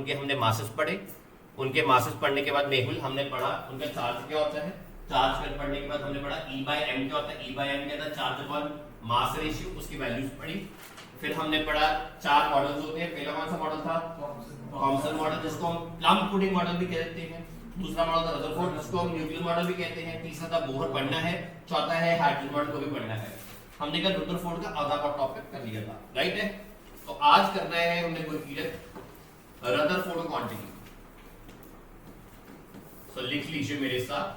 उनके हमने मासेस पढ़े, उनके मासेस पढ़ने के बाद मेहुल हमने पढ़ा उनका चार्ज क्या होता है, चार्ज फिर पढ़ने के बाद हमने पढ़ा E बाय एम क्या होता है, E बाय एम क्या था चार्ज अपॉन मास रेशियो, उसकी वैल्यूज पढ़ी। फिर हमने पढ़ा चार मॉडल्स होते हैं, पहला कौन सा मॉडल था, थॉमसन मॉडल जिसको हम प्लम पुडिंग मॉडल भी कहते हैं, दूसरा मॉडल था रदरफोर्ड जिसको हम न्यूक्लियर मॉडल भी कहते हैं, तीसरा था बोहर पढ़ना है, चौथा है हाइड्रोजन मॉडल को भी पढ़ना है। हमने कल रदरफोर्ड का आधा का टॉपिक कर लिया था, राइट है। तो आज करना है हमने गुरकीरत रदरफोर्ड क्वांटिटी। सो लिख लीजिए मेरे साथ,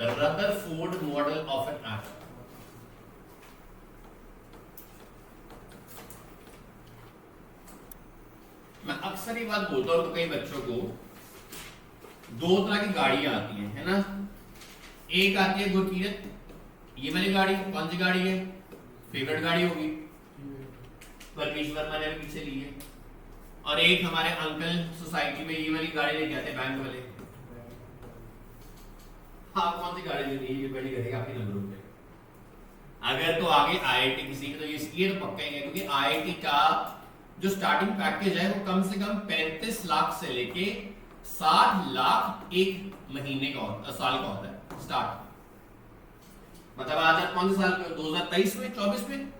Rutherford model of an atom. मैं अक्सर ये बात बोलता हूं तो कई बच्चों को, दो तरह की गाड़ियां आती हैं, है ना। एक आती है गुरकीरत, ये वाली गाड़ी कौन सी गाड़ी है, फेवरेट गाड़ी होगी, परमेश्वर मैंने भी पीछे ली है। और एक हमारे अंकल सोसाइटी में ये वाली गाड़ी लेके आते हैं बैंक वाले। हाँ, कौन सी गाड़ी लेनी है, ये डिपेंड करेगा आपके नंबरों पे। अगर तो आगे आईआईटी किसी की, तो ये तो पक्का ही है, क्योंकि आईआईटी का जो स्टार्टिंग पैकेज है वो कम से कम 35 लाख से लेके 60 लाख एक महीने का होता, साल का होता है स्टार्ट। मतलब आज आप कौन से साल में, 2023 में, 24 में,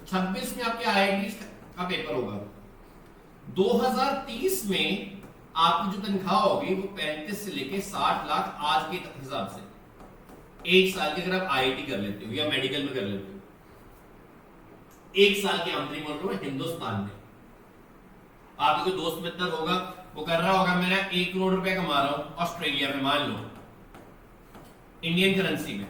26 में आपके आईआईटी का पेपर होगा। 2030 में आपकी जो तनख्वाह होगी वो 35 से लेके 60 लाख आज के हिसाब से, एक साल की अगर आप आईआईटी कर लेते हो या मेडिकल में कर लेते हो। एक साल की आमदनी बोल रहा हूं हिंदुस्तान में। आपका कोई दोस्त मित्र होगा, वो कर रहा होगा मेरा 1 करोड़ रुपए कमा रहा हूं ऑस्ट्रेलिया में, मान लो इंडियन करेंसी में,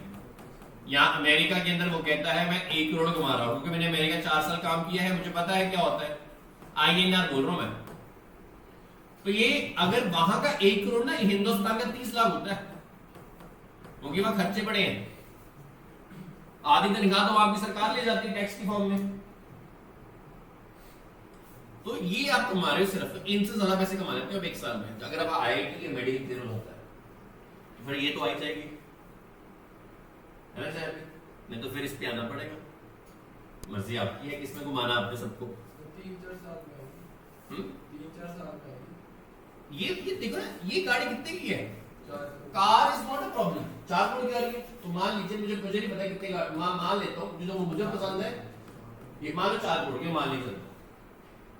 या अमेरिका के अंदर वो कहता है मैं 1 करोड़ कमा रहा हूं, क्योंकि मैंने अमेरिका 4 साल काम किया है, मुझे पता है क्या होता है, INR बोल रहा हूं मैं। तो ये अगर वहां का 1 करोड़ ना हिंदुस्तान का 30 लाख होता है, क्योंकि वहां खर्चे बड़े हैं। आधी तनख्वाह तो आपकी सरकार ले जाती है टैक्स की फॉर्म में। तो ये आप कमा रहे हो सिर्फ, तो इनसे ज्यादा पैसे कमा लेते हो आप एक साल में। अगर आप आईआईटी या मेडिकल क्लियर होता है तो फिर ये तो आई जाएगी, है ना सर, नहीं तो फिर इस पे आना पड़ेगा। मर्जी आपकी है किसमें घुमाना आपने सबको। 3-4 साल में 3-4 साल में ये देखो ना, ये गाड़ी कितने की है, car is not a problem. 4 crore की गाड़ी है, तो मान लीजिए, मुझे नहीं पता कितने गाड़ी, मान लेता हूँ जो मुझे पसंद है, ये मान लो 4 करोड़ की, मान लीजिए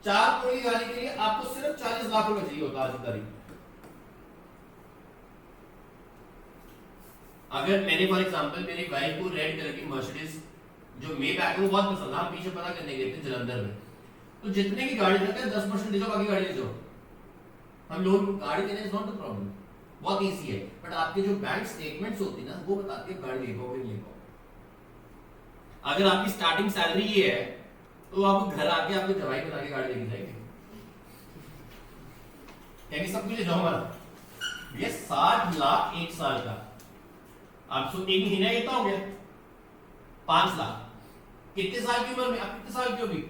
4 करोड़ की गाड़ी के लिए आपको सिर्फ 40 लाख रुपए चाहिए होता आज की तारीख। अगर मैंने फॉर एग्जांपल मेरी वाइफ को रेड कलर की मर्सिडीज जो मेबैक है वो बहुत पसंद है, हम पीछे पता करने गए थे जलंधर में, तो जितने की गाड़ी देते हैं 10% दे दो, बाकी गाड़ी ले जाओ। हम लोग गाड़ी देने इज नॉट द प्रॉब्लम, बहुत इजी है, बट आपके जो बैंक स्टेटमेंट्स होती है ना वो बताती है गाड़ी ले पाओगे नहीं ले पाओगे। अगर आपकी स्टार्टिंग सैलरी ये है तो आपको घर आके आपको दवाई बना के गाड़ी लेके जाएंगे, यानी सब कुछ ले जाओ हमारा। ये 60 लाख एक साल का, आप सो एक महीना कितना हो गया, 5 लाख। कितने साल की उम्र में, आप कितने साल की होगी,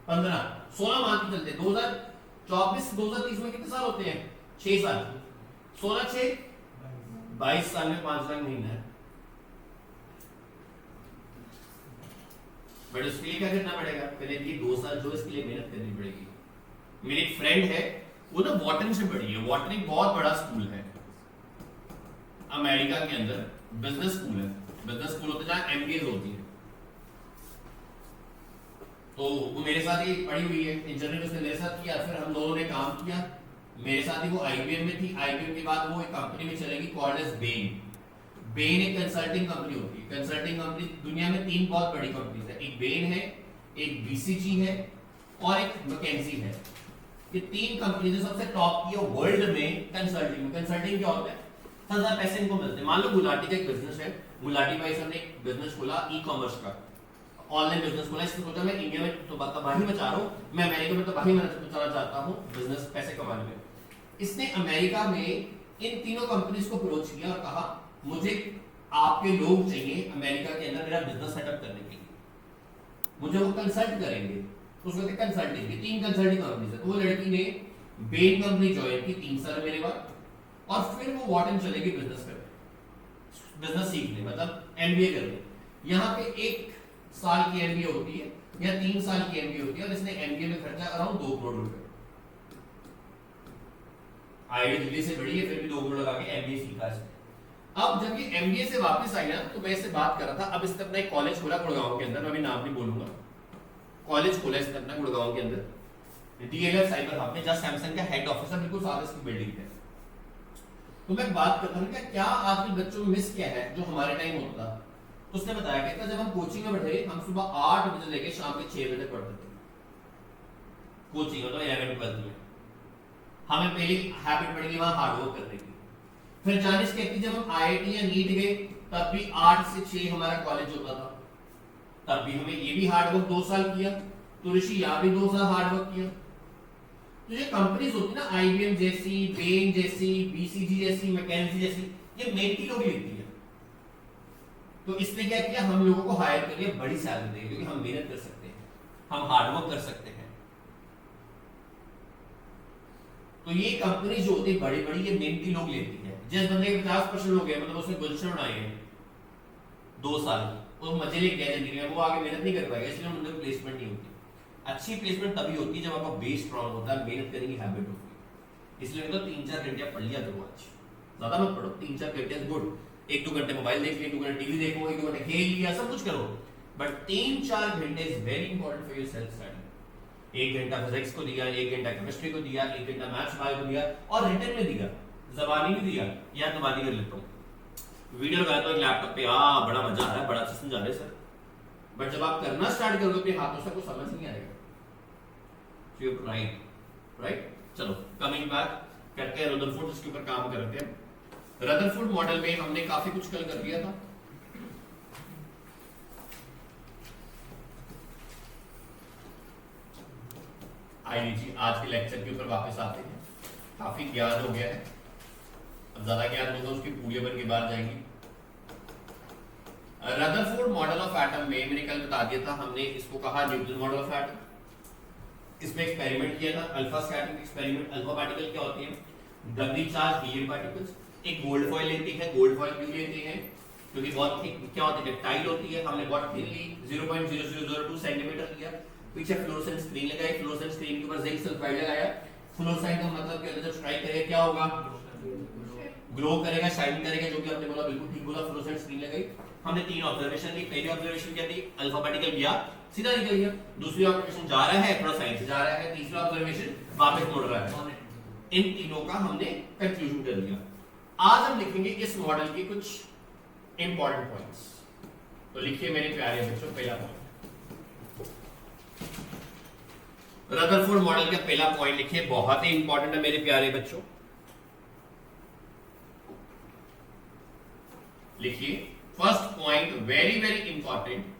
15, 16 मान के चलते, 2024 2030 में कितने साल होते हैं, 6 साल, 16 6 22 साल में 5 लाख महीना है। बट उसके लिए क्या करना पड़ेगा, पहले ये 2 साल जो इसके लिए मेहनत करनी पड़ेगी। मेरी एक फ्रेंड है, वो ना वॉटन से पढ़ी है, वॉटन एक बहुत बड़ा स्कूल है अमेरिका के अंदर, बिजनेस स्कूल है, बिजनेस स्कूल होता है जहां एमबीए होती है। तो वो मेरे साथ ही पढ़ी हुई है, इंजीनियरिंग उसने मेरे साथ किया, फिर हम दोनों ने काम किया, मेरे साथ ही वो आईबीएम में थी, आईबीएम के बाद वो एक कंपनी में चलेगी कॉल्ड एज बेन। बेन एक कंसल्टिंग कंपनी होती है, कंसल्टिंग कंपनी दुनिया में 3 बहुत बड़ी कंपनीज है, एक बेन है, एक बीसीजी है और एक मैकेंजी है। ये 3 कंपनी जो सबसे टॉप की है वर्ल्ड में कंसल्टिंग। कंसल्टिंग क्या होता है, ज्यादा पैसे इनको मिलते हैं। मान लो गुलाटी का एक बिजनेस है, गुलाटी भाई साहब ने एक बिजनेस खोला ई कॉमर्स का, ऑनलाइन बिजनेस खोला, इसने सोचा मैं इंडिया में तो तबाही मचा रहा हूं, मैं अमेरिका में तबाही मचाना चाहता हूं बिजनेस पैसे कमाने में। इसने अमेरिका में इन तीनों कंपनीज को अप्रोच किया और कहा मुझे आपके लोग चाहिए अमेरिका के अंदर मेरा बिजनेस सेटअप करने के लिए, मुझे वो कंसल्ट करेंगे। उसको कंसल्टिंग की 3 कंसल्टिंग कंपनीज है, तो वो लड़की ने बेन कंपनी ज्वाइन की 3 साल मेरे बाद, और फिर वो वॉटन चलेगी बिजनेस करने, बिजनेस सीखने, मतलब एमबीए करने। यहाँ पे 1 साल की एमबीए होती है या 3 साल की एमबीए होती है, और इसने एमबीए में खर्चा अराउंड 2 करोड़ रुपए। आईआईटी दिल्ली से बड़ी है, फिर भी 2 करोड़ लगा के एमबीए सीखा इसने। अब जब ये एमबीए से वापस आई ना, तो मैं इससे बात कर रहा था, अब इसने अपना एक कॉलेज खोला गुड़गांव के अंदर, मैं अभी नाम नहीं बोलूंगा, कॉलेज खोला इसने अपना गुड़गांव के अंदर, डीएलएफ साइबर हब में, जहां सैमसंग का हेड ऑफिस है, बिल्कुल साथ इसकी बिल्डिंग है। तो मैं बात करता हूँ क्या आजकल बच्चों में मिस क्या है जो हमारे टाइम होता था। तो उसने बताया कहता जब हम कोचिंग में बैठे हम सुबह 8 बजे लेके शाम के 6 बजे पढ़ते थे कोचिंग, मतलब 11-12 में। हमें पहली हैबिट पड़ी वहां हार्ड वर्क करने की। फिर जानिश कहती जब हम आईआईटी या नीट गए तब भी 8 से 6 हमारा कॉलेज होता था, तब भी हमें ये भी हार्ड वर्क 2 साल किया। तो ऋषि यहाँ भी 2 साल हार्ड वर्क किया। तो ये कंपनीज होती ना, आईबीएम जैसी, बेन जैसी, बीसीजी जैसी, मैकेंजी जैसी, ये मेंटी लोग लेती है। तो इसने क्या किया, हम लोगों को हायर कर लिया, बड़ी सैलरी देगी क्योंकि हम मेहनत कर सकते हैं, हम हार्ड वर्क कर सकते हैं। तो ये कंपनी जो होती है बड़ी बड़ी, ये मेहनती लोग लेती है। जिस बंदे के 50% हो गया, मतलब उसने गुलशन बनाई है 2 साल, वो मजे ले गया जिंदगी में, वो आगे मेहनत नहीं कर पाएगा, इसलिए उनके प्लेसमेंट नहीं होती। अच्छी प्लेसमेंट तभी होती है जब आपका बेस स्ट्रांग होता है, मेहनत करने की हैबिट होती है। इसलिए तो 3-4 घंटे पढ़ लिया करो, आज ज्यादा मत पढ़ो, 3-4 घंटे गुड। 1-2 घंटे मोबाइल देख लिया, 2 घंटे टीवी देखो, 1-2 घंटे खेल लिया, सब कुछ करो, बट 3-4 घंटे is very important for your self study. 1 घंटा फिजिक्स को दिया, 1 घंटा केमिस्ट्री को दिया, 1 घंटा मैथ्स बायो को दिया, और रिटन में दिया, जबानी भी दिया, या जबानी कर लेता हूँ, वीडियो लगाया तो एक लैपटॉप पे, बड़ा मजा आ रहा है, बड़ा अच्छा समझा रहे सर, बट जब आप करना स्टार्ट करोगे अपने हाथों से, कुछ समझ नहीं आएगा। राइट, चलो कमिंग बैक करते हैं रदरफोर्ड, इसके ऊपर काम करते हैं। रदरफोर्ड मॉडल में हमने काफी कुछ कल कर दिया था। आइए जी आज के लेक्चर के ऊपर वापस आते हैं। काफी ज्ञान हो गया है, अब ज्यादा ज्ञान होगा उसकी पूड़ियां बन के बाहर जाएंगी। रदरफोर्ड मॉडल ऑफ एटम में मैंने कल बता दिया था, हमने इसको कहा न्यूटन मॉडल ऑफ एटम। इसमें एक्सपेरिमेंट किया था, alpha scattering experiment. Alpha particle क्या होते हैं, डबली चार्ज हीलियम पार्टिकल्स। एक गोल्ड फॉइल लेते हैं, गोल्ड फॉइल क्यों लेते हैं, क्योंकि बहुत थिक क्या होती है, डक्टाइल होती है, हमने बहुत थिन ली, 0.0002 सेंटीमीटर लिया। पीछे फ्लोरोसेंट स्क्रीन लगाई, फ्लोरोसेंट स्क्रीन के ऊपर जिंक सल्फाइड लगाया। फ्लोरोसेंट का मतलब क्या होता है, जब स्ट्राइक करेगा क्या होगा, ग्लो करेगा, शाइन करेगा, जो कि आपने बोला बिल्कुल ठीक बोला, फ्लोरोसेंट स्क्रीन लगाई। हमने 3 ऑब्जर्वेशन ली। पहली ऑब्जर्वेशन क्या थी, अल्फा पार्टिकल गया सीधा निकल गया। दूसरी ऑब्जर्वेशन जा रहा है, थोड़ा साइड से जा रहा है। तीसरा ऑब्जर्वेशन वापस मुड़ रहा है। इन तीनों का हमने कंक्लूजन कर लिया। आज हम लिखेंगे इस मॉडल के कुछ इंपॉर्टेंट पॉइंट्स। तो लिखिए मेरे प्यारे बच्चों, पहला पॉइंट रदरफोर्ड मॉडल का पहला पॉइंट लिखिए, बहुत ही इंपॉर्टेंट है मेरे प्यारे बच्चों। लिखिए first point, very very important,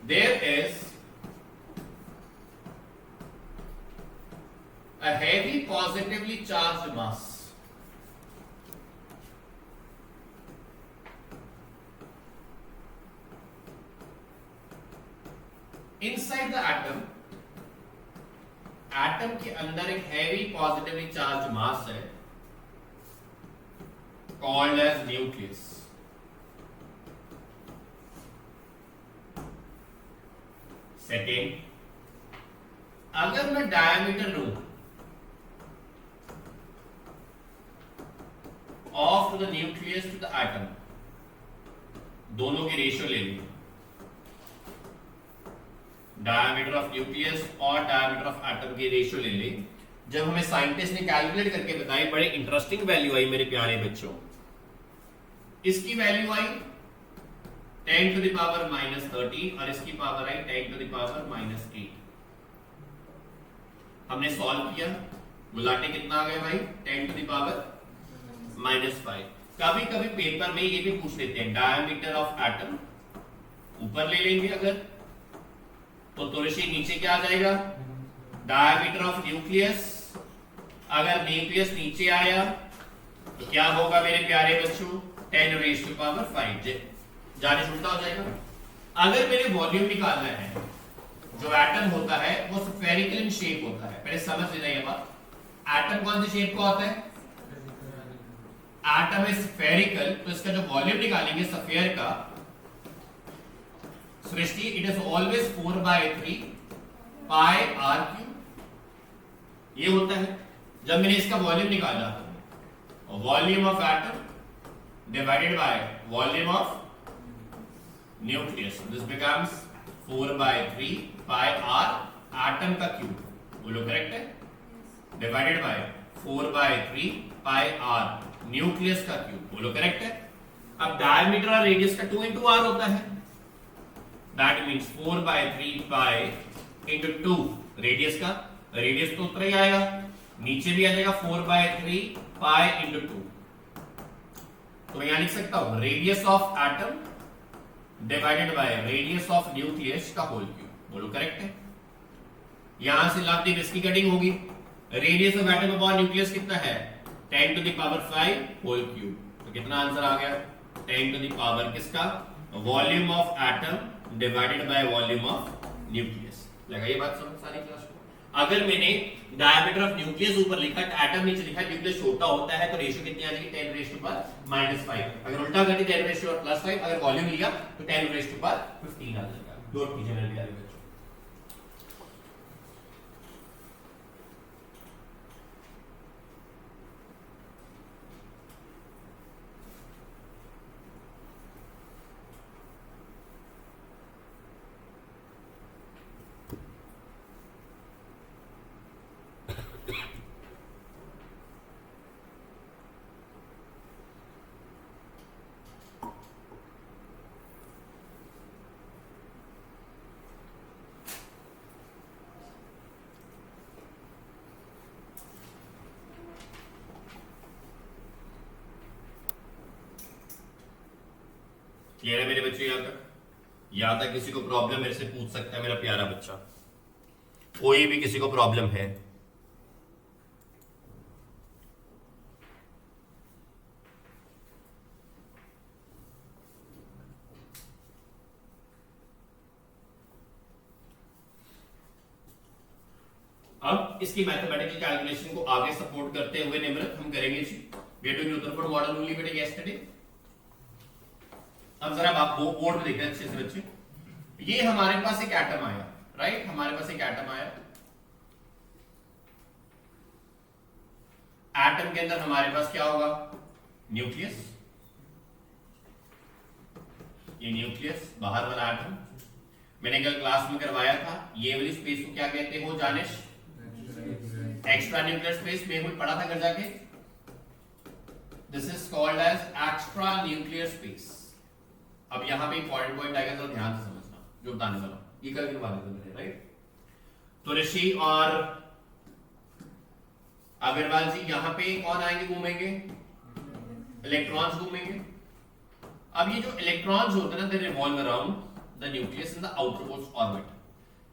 there is a heavy positively charged mass inside the atom. Atom के अंदर एक हैवी पॉजिटिवली चार्ज मास है, कॉल्ड एज न्यूक्लियस। सेकेंड, अगर मैं डायमीटर लूं of to the nucleus to the atom, दोनों की ratio ले लूं, डायमीटर ऑफ न्यूक्लियस और डायमीटर ऑफ एटम की रेशियो ले लें। जब हमें साइंटिस्ट ने कैलकुलेट करके बताई, बड़े इंटरेस्टिंग वैल्यू आई मेरे प्यारे बच्चों। इसकी value I 10 to the power -13 और इसकी power I 10 to the power -8। हमने सॉल्व किया, गुलाटे कितना आ गए भाई, 10 to the power -5। कभी कभी पेपर में ये भी पूछ लेते हैं, डायमीटर ऑफ एटम ऊपर ले लेंगे अगर तो तुरशी नीचे क्या आ जाएगा, डायमीटर ऑफ न्यूक्लियस। अगर न्यूक्लियस नीचे आया तो क्या होगा मेरे प्यारे बच्चों, 10 raised to power 5, जाने उल्टा हो जाएगा। अगर मेरे वॉल्यूम निकालना है, जो एटम होता है वो स्फेरिकल इन शेप होता है, पहले समझ लेना ये बात। एटम कौन सी शेप का होता है, एटम इज स्फेरिकल, तो इसका जो वॉल्यूम निकालेंगे स्फीयर का, Srishti, it is always 4/3 pi r cube। ये होता है जब मैंने इसका वॉल्यूम निकाला, volume of atom divided by volume of nucleus, this becomes 4/3 pi r atom का क्यूब, बोलो करेक्ट है, divided by 4/3 pi r nucleus का क्यूब, बोलो करेक्ट है। अब डायमीटर और रेडियस का 2 into r होता है, that means 4/3 pi into 2 radius का, रेडियस तो उतना ही आएगा, नीचे भी आ जाएगा 4/3 पाई into 2। तो मैं यहां लिख सकता हूं radius of atom divided by radius of nucleus का होल क्यूब, बोलो करेक्ट है। यहां से लाभ इसकी कटिंग होगी, radius of atom upon nucleus कितना है 10 to the power 5 whole cube, तो कितना आंसर आ गया 10 to the power किसका, volume of atom divided by volume of nucleus. लगा ये बात समझ सारी क्लास को। अगर मैंने डायमीटर ऑफ न्यूक्लियस ऊपर लिखा, एटम नीचे लिखा, न्यूक्लियस छोटा होता है तो रेशियो कितनी आ जाएगी 10⁻⁻5। अगर उल्टा कर दी 10⁻+5, अगर वॉल्यूम लिया तो 10⁻15 आ जाएगा। नोट कीजिए मेरे प्यारे बच्चों। क्लियर है मेरे बच्चे? यहां तक किसी को प्रॉब्लम मेरे से पूछ सकता है मेरा प्यारा बच्चा, कोई भी किसी को प्रॉब्लम है? अब इसकी मैथमेटिकल कैलकुलेशन को आगे सपोर्ट करते हुए निम्रत हम करेंगे जी वे टू न्यूटन मॉडल ओनली बेटे यस्टरडे। अब जरा आप बोर्ड पे देखते हैं अच्छे से बच्चे, ये हमारे पास एक एटम आया, राइट, हमारे पास एक एटम आया, एटम के अंदर हमारे पास क्या होगा न्यूक्लियस, ये न्यूक्लियस बाहर वाला एटम, मैंने कल क्लास में करवाया था, ये वाली स्पेस को क्या कहते हो जानिश, एक्स्ट्रा न्यूक्लियर स्पेस में भी पढ़ा था घर जाके, this is called as extra nuclear space. अब यहां पे इंपॉर्टेंट पॉइंट आएगा, जरा ध्यान से समझना जो बताने वाला हूं, ये कल करवा देते हैं, राइट। तो ऋषि और अग्रवाल जी यहां पे कौन आएंगे घूमेंगे, इलेक्ट्रॉन्स घूमेंगे। अब ये जो इलेक्ट्रॉन्स होते हैं ना, दे revolve around the nucleus in the outermost orbit,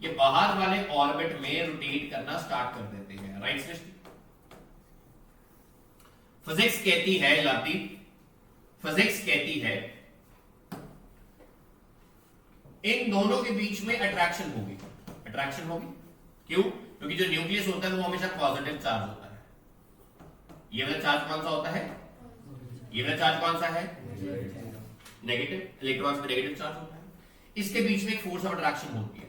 ये बाहर वाले ऑर्बिट में रोटेट करना स्टार्ट कर देते हैं, राइट सृष्टि। फिजिक्स कहती है लाती, फिजिक्स कहती है इन दोनों के बीच में अट्रैक्शन होगी, अट्रैक्शन होगी, क्यों? क्योंकि जो न्यूक्लियस होता है वो हमेशा पॉजिटिव चार्ज होता है। ये वाला चार्ज कौन सा होता है, ये वाला चार्ज कौन सा है नेगेटिव, इलेक्ट्रॉन्स में नेगेटिव चार्ज होता है। इसके बीच में एक फोर्स ऑफ अट्रैक्शन होती है।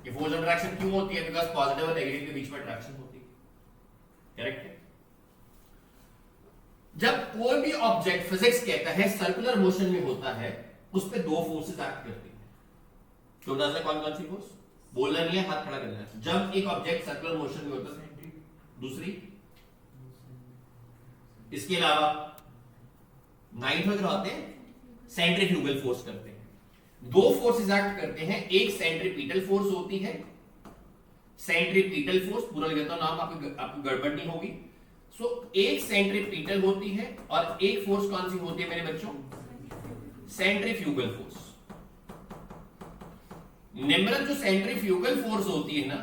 ये फोर्स ऑफ अट्रैक्शन क्यों होती है? बिकॉज पॉजिटिव और नेगेटिव के बीच में अट्रैक्शन होती है, करेक्ट है। जब कोई भी ऑब्जेक्ट फिजिक्स कहता है सर्कुलर मोशन में होता है, उस पे दो फोर्सेस एक्ट करती हैं। तो बता सकते कौन कौन सी फोर्स? बोलना नहीं है, हाथ खड़ा करना है। जब एक ऑब्जेक्ट सर्कुलर मोशन में होता है, दूसरी, इसके अलावा नाइन्थ में करवाते हैं सेंट्रीफ्यूगल फोर्स करते हैं। दो फोर्सेस एक्ट करते हैं, एक सेंट्रीपिटल फोर्स होती है, सेंट्रीपिटल फोर्स पूरा लिखता हूं नाम, आपको गड़बड़ नहीं होगी। सो एक सेंट्रीपिटल होती है और एक फोर्स कौन सी होती है मेरे बच्चों? Centrifugal force. निम्रत जो सेंट्रीफ्यूगल फोर्स होती है ना,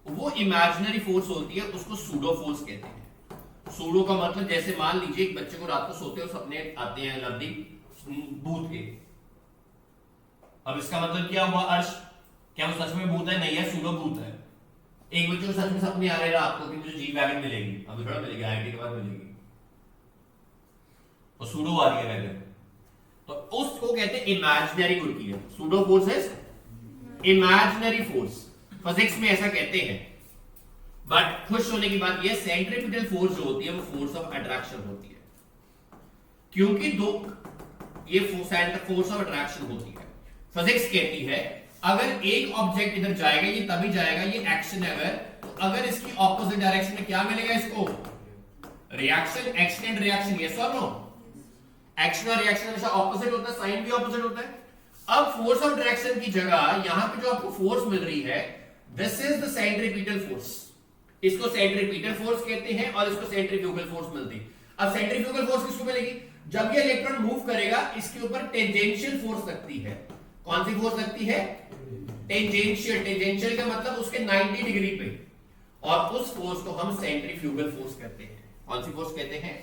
वो इमेजिनरी फोर्स होती है, उसको सूडो फोर्स कहते हैं। सूडो का मतलब जैसे मान लीजिए एक बच्चे को रात को सोते हो सपने आते हैं लवली भूत के। अब इसका मतलब क्या हुआ अर्श? क्या वो सच में भूत है? नहीं है, सूडो भूत है। एक बच्चे को सच में सपने आ रहे रात को कि मुझे जी वैगन मिलेगी, अभी थोड़ा मिलेगी, आईटी के बाद मिलेगी, और सूडो आ रही है वैगन, तो उसको कहते हैं इमेजिनरी गुड की है। Pseudo force is imaginary force, physics में ऐसा कहते हैं। बट खुश होने की बात यह सेंट्रीपिटल फोर्स जो होती है वो फोर्स ऑफ अट्रैक्शन होती है, क्योंकि दो ये फोर्स ऑफ अट्रैक्शन होती है। फिजिक्स कहती है अगर एक ऑब्जेक्ट इधर जाएगा ये तभी जाएगा, ये एक्शन है अगर, तो अगर इसकी ऑपोजिट डायरेक्शन में क्या मिलेगा इसको, reaction. Action and reaction, yes और नो? एक्शन और रिएक्शन हमेशा ऑपोजिट होता है, साइन भी ऑपोजिट होता है। अब फोर्स ऑफ डायरेक्शन की जगह यहां पे जो आपको फोर्स मिल रही है, this is the centripetal force. इसको सेंट्रीपिटल फोर्स कहते हैं और इसको सेंट्रीफ्यूगल फोर्स मिलती है। अब सेंट्रीफ्यूगल फोर्स किसको मिलेगी, जब ये इलेक्ट्रॉन मूव करेगा इसके ऊपर टेंजेंशियल फोर्स लगती है। कौन सी फोर्स लगती है, टेंजेंशियल। टेंजेंशियल का मतलब उसके 90 डिग्री पे, और उस फोर्स को हम सेंट्रीफ्यूगल फोर्स कहते हैं। कौन सी फोर्स कहते हैं,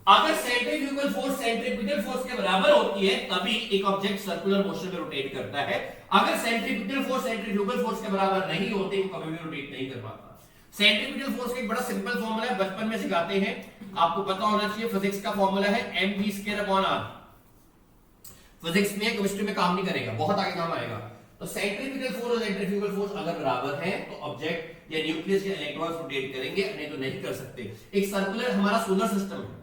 अगर सेंट्रीफ्यूगल फोर्स सेंट्रीपिटल फोर्स के बराबर होती है तभी एक ऑब्जेक्ट सर्कुलर मोशन में रोटेट करता है। अगर सेंट्रीपिटल फोर्स सेंट्रीफ्यूगल फोर्स के बराबर नहीं होती वो कभी भी रोटेट नहीं कर पाता। सेंट्रीपिटल फोर्स का एक बड़ा सिंपल फॉर्मूला है, बचपन में सिखाते हैं, आपको पता होना चाहिए। फिजिक्स का फॉर्मूला है mv²/r। फिजिक्स में केमिस्ट्री में काम नहीं करेगा, बहुत आगे काम आएगा। तो सेंट्रीपिटल फोर्स और सेंट्रीफ्यूगल फोर्स अगर बराबर है तो ऑब्जेक्ट या न्यूक्लियस या इलेक्ट्रॉन्स रोटेट करेंगे, नहीं तो नहीं कर सकते। एक सर्कुलर हमारा सोलर सिस्टम है,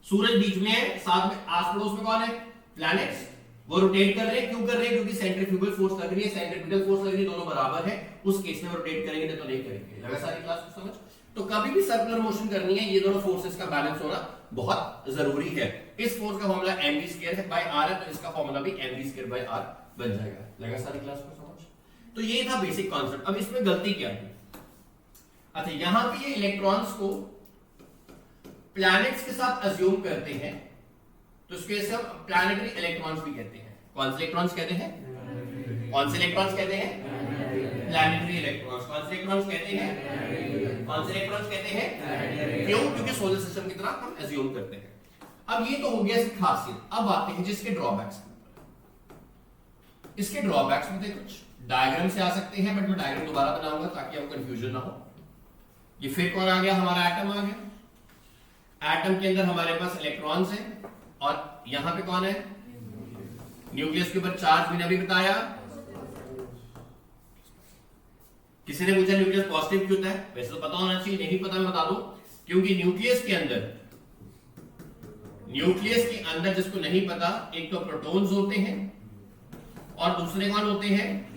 सूरज बीच में है, साथ में आस पड़ोस में कौन है, प्लैनेट्स, वो रोटेट कर रहे हैं। क्यों कर रहे हैं, क्योंकि सेंट्रीफ्यूगल फोर्स लग रही है, सेंट्रीपिटल फोर्स लग रही है, दोनों बराबर है। उस केस में रोटेट करेंगे नहीं तो नहीं करेंगे। लगा सारी क्लास को समझ? तो कभी भी सर्कुलर मोशन करनी है, ये दोनों फोर्सेस का बैलेंस होना बहुत जरूरी है। इस फोर्स का फॉर्मूला mv²/r है, तो इसका फॉर्मूला भी mv²/r बन जाएगा। लगा सारी क्लास को समझ? तो ये था बेसिक कॉन्सेप्ट। अब इसमें गलती क्या है, अच्छा यहां पे ये इलेक्ट्रॉन्स को प्लैनेट्स के साथ अज्यूम करते हैं, तो इसके सब प्लैनेटरी इलेक्ट्रॉन्स भी कहते हैं। कौन से इलेक्ट्रॉन्स कहते हैं, कौन से इलेक्ट्रॉन्स कहते हैं, प्लैनेटरी इलेक्ट्रॉन्स। कौन से इलेक्ट्रॉन्स कहते हैं, कौन से इलेक्ट्रॉन्स कहते हैं, क्यों, क्योंकि सोलर सिस्टम की तरह हम अज्यूम करते हैं। अब ये तो हो गया इसकी खासियत। अब आते हैं जिसके ड्रॉबैक्स। इसके ड्रॉबैक्स में कुछ डायग्राम से आ सकते हैं, बट मैं डायग्राम दोबारा बनाऊंगा ताकि आपको कंफ्यूजन ना हो। ये फिर कौन आ गया, हमारा एटम आ गया। एटम के अंदर हमारे पास इलेक्ट्रॉन्स हैं और यहां पे कौन है, न्यूक्लियस के ऊपर चार्ज भी अभी बताया। किसी ने पूछा न्यूक्लियस पॉजिटिव क्यों होता है, वैसे तो पता होना चाहिए, नहीं पता मैं बता दूं, क्योंकि न्यूक्लियस के अंदर जिसको नहीं पता, एक तो प्रोटॉन्स होते हैं और दूसरे कौन होते हैं,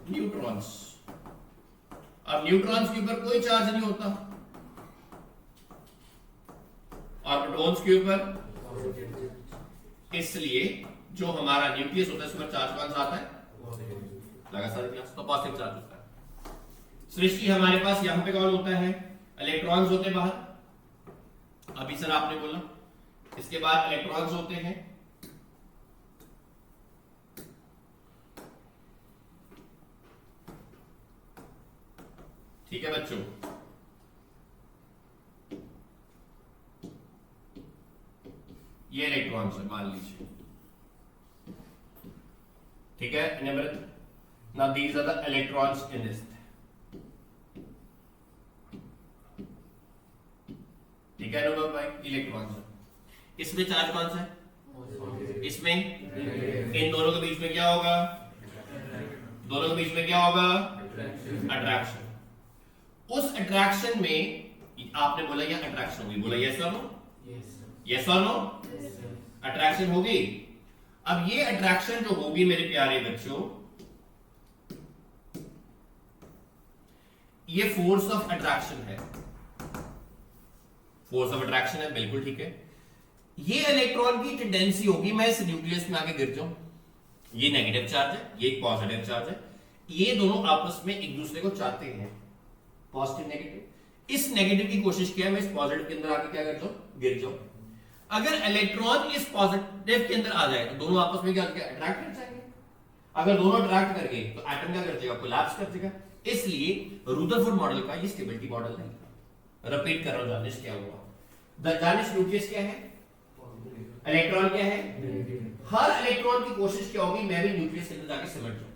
न्यूट्रॉन्स। अब न्यूट्रॉन्स के ऊपर कोई चार्ज नहीं होता और प्रोटॉन्स के ऊपर, इसलिए जो हमारा न्यूक्लियस होता है उसके ऊपर चार्ज कौन सा आता है, लगा सारी क्लास, तो पॉजिटिव चार्ज होता है। सृष्टि हमारे पास यहां पे कौन होता है, इलेक्ट्रॉन्स होते हैं बाहर, अभी सर आपने बोला। इसके बाद इलेक्ट्रॉन्स होते हैं, ठीक है बच्चों। ये इलेक्ट्रॉन्स है मान लीजिए, ठीक है। Now these are the electrons in this, ठीक है ना भाई, इलेक्ट्रॉन्स। इसमें चार्ज कौन सा है, इसमें, इन दोनों के बीच में क्या होगा, दोनों के बीच में क्या होगा, अट्रैक्शन। उस अट्रैक्शन में आपने बोला या अट्रैक्शन होगी, बोला यस और नो, यस और नो, अट्रैक्शन होगी। अब ये अट्रैक्शन जो होगी मेरे प्यारे बच्चों, ये फोर्स ऑफ अट्रैक्शन है, फोर्स ऑफ अट्रैक्शन है, बिल्कुल ठीक है। ये इलेक्ट्रॉन की टेंडेंसी होगी मैं इस न्यूक्लियस में आके गिर जाऊं, ये नेगेटिव चार्ज है, ये पॉजिटिव चार्ज है, ये दोनों आपस में एक दूसरे को चाहते हैं, पॉजिटिव नेगेटिव। इस नेगेटिव की कोशिश किया मैं इस पॉजिटिव के अंदर आके क्या कर जाऊं, गिर जाऊं। अगर इलेक्ट्रॉन इस पॉजिटिव के अंदर आ जाए तो दोनों आपस में क्या अट्रैक्ट कर जाएंगे। अगर दोनों अट्रैक्ट कर गए तो एटम क्या कर जाएगा, कोलैप्स कर जाएगा। इसलिए रुदरफोर्ड मॉडल का ये स्टेबिलिटी मॉडल है। रिपीट कर रहा हूं, जानिश क्या हुआ, जानिश न्यूक्लियस क्या है, इलेक्ट्रॉन क्या है, हर इलेक्ट्रॉन की कोशिश क्या होगी, मैं भी न्यूक्लियस के अंदर जाके सिमट जाऊं,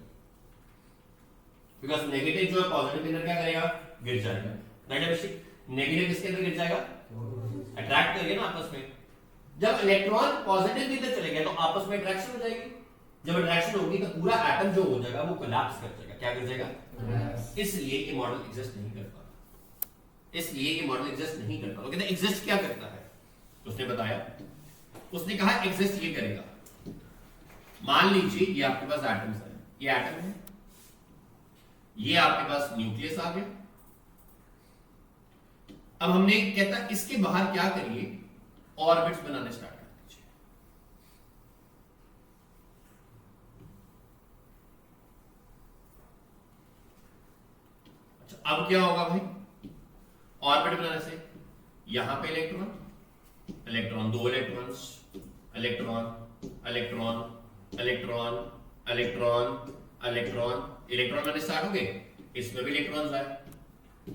बिकॉज़ नेगेटिव जो है पॉजिटिव के अंदर क्या करेगा, गिर जाएगा। राइट, नेगेटिव किसके अंदर गिर जाएगा, अट्रैक्ट करेगा ना आपस में। जब इलेक्ट्रॉन पॉजिटिव की तरफ चले गए तो आपस में अट्रैक्शन हो जाएगी, जब अट्रैक्शन होगी तो पूरा एटम जो हो जाएगा वो कोलैप्स कर जाएगा। क्या कर जाएगा? इसलिए ये मॉडल एग्जिस्ट नहीं करता, इसलिए ये मॉडल एग्जिस्ट नहीं करता। वो कहते हैं एग्जिस्ट क्या करता है, उसने बताया, उसने कहा एग्जिस्ट ये करेगा, मान लीजिए ये आपके पास एटम्स है, ये एटम है, ये आपके पास न्यूक्लियस आ गया। अब हमने कहता इसके बाहर क्या करिए, ऑर्बिट्स बनाने स्टार्ट कर दीजिए। अच्छा अब क्या होगा भाई, ऑर्बिट बनाने से यहां पे इलेक्ट्रॉन, इलेक्ट्रॉन, दो electrons, electron, electron, electron, electron, electron, electron बनने स्टार्ट हो गए। इसमें भी इलेक्ट्रॉन्स आए,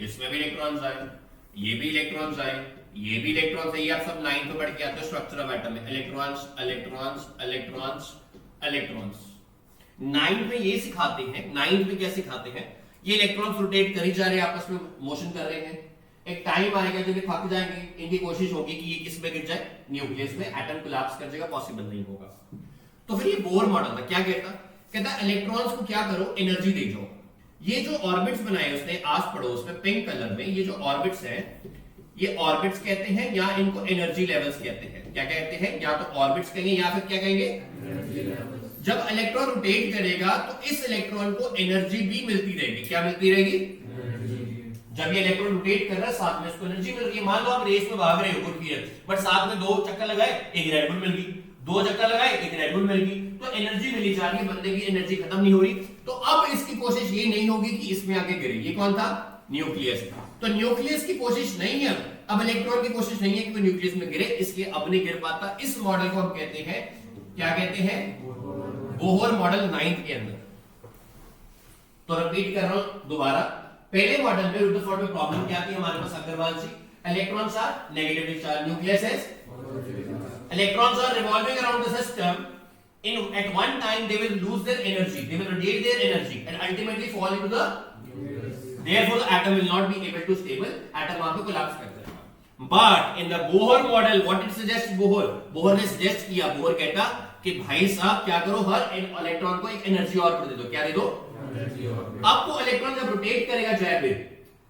इसमें भी इलेक्ट्रॉन्स आए, ये भी इलेक्ट्रॉन्स आए, ये भी इलेक्ट्रॉन्स है। ये आप सब 9th में पढ़ के आते हो स्ट्रक्चर ऑफ एटम में, electrons, electrons, electrons, electrons. 9th में ये सिखाते हैं, 9th में क्या सिखाते हैं, ये इलेक्ट्रॉन्स रोटेट कर ही जा रहे हैं, आपस में मोशन कर रहे हैं। एक टाइम आएगा जब ये थक जाएंगे, इनकी कोशिश होगी कि ये किस में गिर जाए, न्यूक्लियस में, एटम कोलैप्स कर जाएगा, पॉसिबल नहीं होगा। तो फिर ये बोर मॉडल था, क्या कहता इलेक्ट्रॉन्स को क्या करो, एनर्जी दे जाओ। ये जो ऑर्बिट्स बनाए उसने आस पड़ोस में पिंक कलर में, ये जो ऑर्बिट्स हैं, ये ऑर्बिट्स कहते हैं या इनको एनर्जी लेवल्स कहते हैं। क्या कहते हैं, या तो ऑर्बिट्स कहेंगे या फिर क्या कहेंगे, एनर्जी लेवल्स। जब इलेक्ट्रॉन रोटेट करेगा तो इस इलेक्ट्रॉन को एनर्जी भी मिलती रहेगी। क्या मिलती रहेगी? जब ये इलेक्ट्रॉन रोटेट कर रहा है साथ में इसको एनर्जी मिल रही है। मान लो आप रेस में भाग रहे हो कुछ पीरियड, बट साथ में 2 चक्कर लगाए, एक रेड बुल मिल गई, 2 चक्कर लगाए, एक रेड बुल मिल गई, तो एनर्जी मिली जा रही है, बंदे की एनर्जी खत्म नहीं हो रही। तो अब इसकी कोशिश ये नहीं होगी कि इसमें आके गिरे। ये कौन था? न्यूक्लियस। तो न्यूक्लियस की कोशिश नहीं है, अब इलेक्ट्रॉन की कोशिश नहीं है कि वो न्यूक्लियस में गिरे, इसलिए अब नहीं गिर पाता। इस मॉडल को हम कहते हैं, क्या कहते हैं, बोहर मॉडल 9th के अंदर। तो रिपीट कर रहा हूं दोबारा, पहले मॉडल में रुदरफोर्ड में प्रॉब्लम क्या थी हमारे पास Agrawal ji, electrons are negatively charge, nucleus is, electrons are revolving around the system, in at one time they will lose their energy, they will radiate their energy and ultimately fall into the nucleus, therefore the atom will not be able to stable, atom वहां पे collapse कर जाएगा। but in the Bohr model what it suggests, Bohr ने suggest किया, Bohr कहता कि भाई साहब क्या करो, हर इलेक्ट्रॉन को एक एनर्जी और दे दो। क्या दे दो? एनर्जी और। अब वो इलेक्ट्रॉन जब रोटेट करेगा जैसे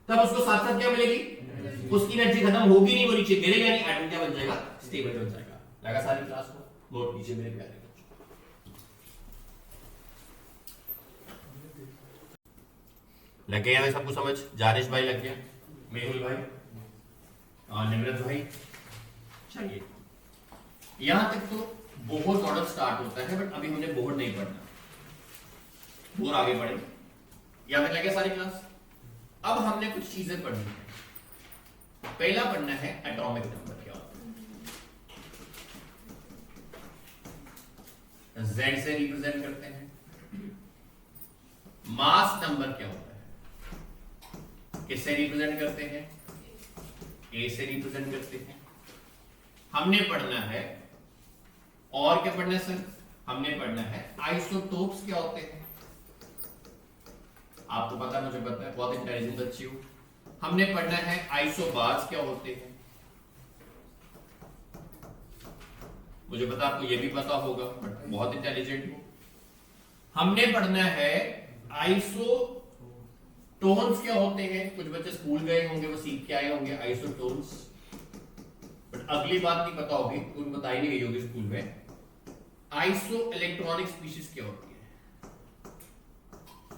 तब उसको साथ साथ क्या मिलेगी, उसकी एनर्जी खत्म होगी नहीं, वो नीचे गिरेगा नहीं, एटम क्या बन जाएगा, स्टेबल बन जाएगा। लगा सारी क्लास को? नोट कीजिए मेरे प्यारे। लग गया सबको समझ? जारिश भाई लग गया, मेहुल भाई और निमरत भाई। चलिए यहां तक तो बोहर मॉडल स्टार्ट होता है, बट अभी हमने बोहर नहीं पढ़ना, बोहर आगे पढ़ेंगे। यहां तक लग गया सारी क्लास? अब हमने कुछ चीजें पढ़नी है। पहला पढ़ना है एटॉमिक नंबर क्या होता है, Z से रिप्रेजेंट करते हैं। मास नंबर क्या होता है, किससे रिप्रेजेंट करते हैं, ए से रिप्रेजेंट करते हैं। हमने पढ़ना है, और क्या पढ़ना है सर, हमने पढ़ना है आइसोटोप्स क्या होते हैं। आपको पता है, मुझे पता है, बहुत इंटेलिजेंट बच्चे हो। हमने पढ़ना है आइसोबार्स क्या होते हैं, मुझे पता आपको ये भी पता होगा, बट बहुत इंटेलिजेंट हो। हमने पढ़ना है आइसोटोन्स क्या होते हैं, कुछ बच्चे स्कूल गए होंगे वो सीख के आए होंगे आइसोटोन्स, बट अगली बात नहीं पता होगी, उनको बताई नहीं गई होगी स्कूल में। आइसो इलेक्ट्रॉनिक स्पीशीज क्या होती है,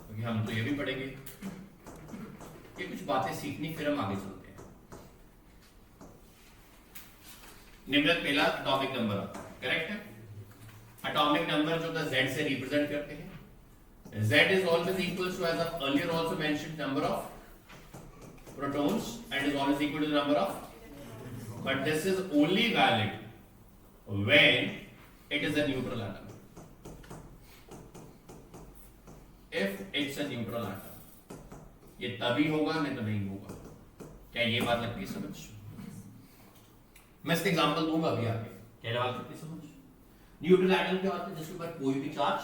क्योंकि हम तो ये भी पढ़ेंगे, ये कुछ बातें सीखनी, फिर हम आगे चलते हैं। निम्नलिखित पहला एटॉमिक नंबर आता है, करेक्ट है। एटॉमिक नंबर जो था Z से रिप्रेजेंट करते हैं। Z is always equal to, as I've earlier also mentioned, number of protons and is always equal to the number of, but this is only valid when it is a neutral atom. If it's a neutral atom, ये तभी होगा, नहीं तो नहीं होगा। क्या ये बात लगती है समझ? मैं इसका एग्जांपल दूंगा अभी आगे। क्या बात लगती है समझ? न्यूट्रल एटम क्या होता है, जिसके ऊपर कोई भी चार्ज,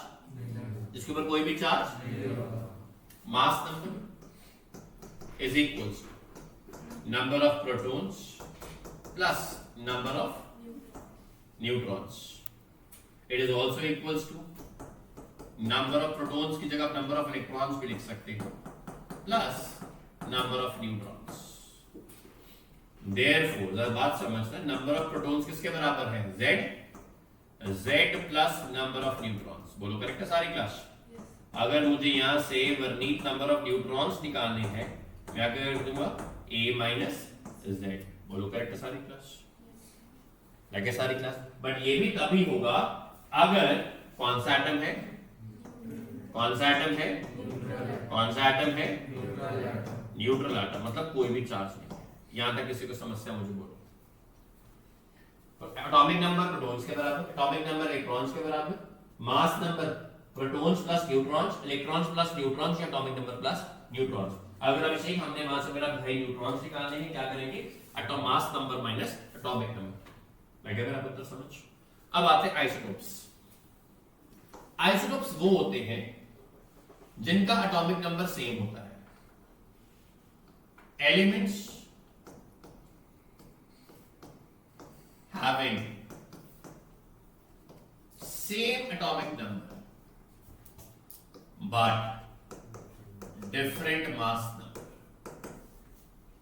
जिसके ऊपर कोई भी charge, mass number is equals number of protons plus number of neutrons. It is also equals to number of protons की जगह आप नंबर ऑफ इलेक्ट्रॉन्स भी लिख सकते हो plus number of neutrons. Therefore जरा बात समझना, नंबर ऑफ प्रोटॉन्स किसके बराबर है? z plus number of neutrons. बोलो करेक्ट है सारी क्लास? अगर मुझे यहां से वर्नित नंबर ऑफ न्यूट्रॉन्स निकालने हैं, मैं क्या कर दूंगा? a minus z। बोलो करेक्ट है सारी क्लास? लगे सारी क्लास? बट ये भी तभी होगा अगर कौन सा एटम है, कौन सा एटम है, कौन सा एटम है? न्यूट्रल एटम, मतलब कोई भी चार्ज नहीं। यहां तक किसी को समस्या मुझे बोलो। तो एटॉमिक नंबर प्रोटॉन्स के बराबर, एटॉमिक नंबर इलेक्ट्रॉन्स के बराबर, mass number protons plus neutrons, electrons plus neutrons या एटॉमिक नंबर प्लस न्यूट्रॉन्स। अगर अब इसे हमने वहां से मेरा भाई न्यूट्रॉन्स निकालने हैं, क्या करेंगे? Atom mass number minus atomic number. लगे मेरा पता समझ? अब आते हैं आइसोटोप्स। आइसोटोप्स वो होते हैं जिनका एटॉमिक नंबर सेम होता है। Elements having same atomic number but different mass number।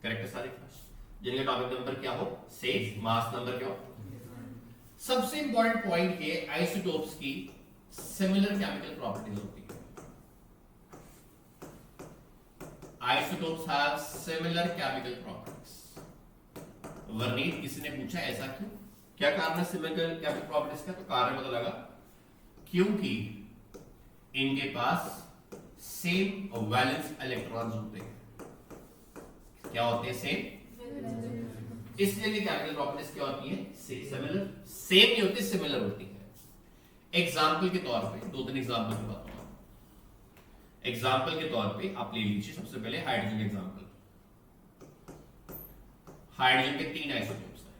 Correct है सारी क्लास? जिनका एटॉमिक नंबर क्या हो? सेम, मास नंबर क्या हो? सबसे इंपॉर्टेंट पॉइंट ये आइसोटोप्स की सिमिलर केमिकल प्रॉपर्टीज होती है। Isotopes have similar chemical properties. Varnit किसी ने पूछा ऐसा क्यों, क्या कारण है सिमिलर केमिकल प्रॉपर्टीज का? तो कारण पता लगा क्योंकि इनके पास सेम वैलेंस इलेक्ट्रॉन्स होते हैं। क्या होते हैं? सेम। इसलिए केमिकल प्रॉपर्टीज क्या होती है? सिमिलर। सेम नहीं होती, सिमिलर होती है। एग्जांपल के तौर पे दो तीन एग्जांपल की बात करूं। एग्जांपल के तौर पे आप ले लीजिए सबसे पहले हाइड्रोजन एग्जांपल। हाइड्रोजन के 3 आइसोटोप्स हैं।